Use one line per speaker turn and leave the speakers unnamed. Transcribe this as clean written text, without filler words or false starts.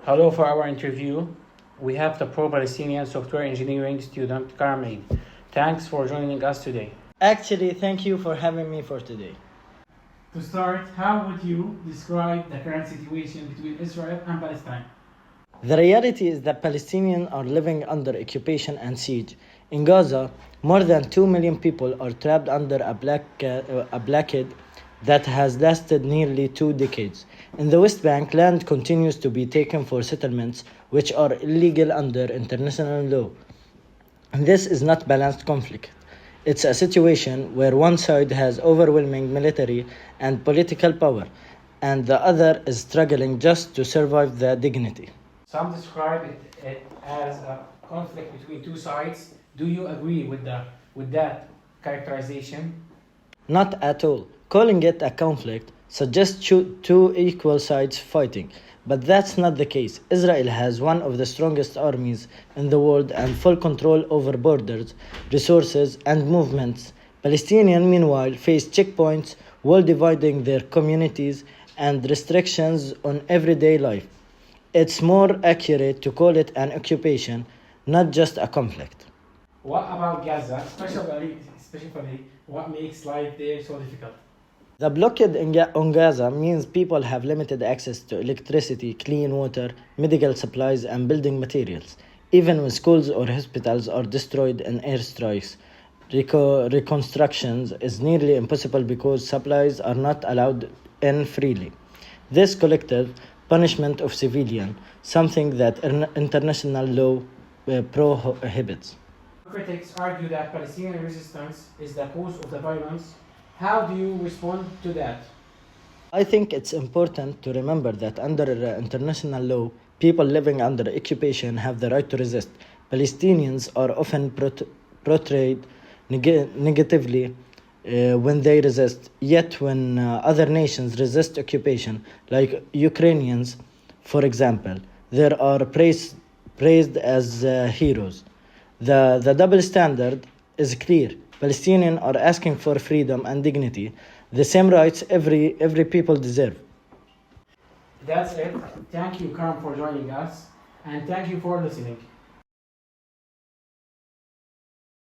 Hello, for our interview, we have the pro-Palestinian software engineering student Carmine. Thanks for joining us today.
Actually, thank you for having me for today.
To start, how would you describe the current situation between Israel and Palestine?
The reality is that Palestinians are living under occupation and siege. In Gaza, more than 2 million people are trapped under a blockade that has lasted nearly 2 decades. In the West Bank, land continues to be taken for settlements which are illegal under international law. And this is not balanced conflict. It's a situation where one side has overwhelming military and political power, and the other is struggling just to survive the dignity.
Some describe it as a conflict between two sides. Do you agree with that characterization?
Not at all. Calling it a conflict suggests two equal sides fighting, but that's not the case. Israel has one of the strongest armies in the world and full control over borders, resources, and movements. Palestinians, meanwhile, face checkpoints, wall dividing their communities, and restrictions on everyday life. It's more accurate to call it an occupation, not just a conflict.
What about Gaza, especially what makes life there so difficult?
The blockade on Gaza means people have limited access to electricity, clean water, medical supplies, and building materials. Even when schools or hospitals are destroyed in airstrikes, reconstruction is nearly impossible because supplies are not allowed in freely. This collective punishment of civilians, something that international law prohibits.
Critics argue that Palestinian resistance is the cause of the violence. How do you respond to that?
I think it's important to remember that under international law, people living under occupation have the right to resist. Palestinians are often portrayed negatively when they resist, yet when other nations resist occupation, like Ukrainians, for example, they are praised as heroes. The double standard is clear. Palestinians are asking for freedom and dignity, the same rights every people deserve.
That's it. Thank you, Karam, for joining us, and thank you for listening.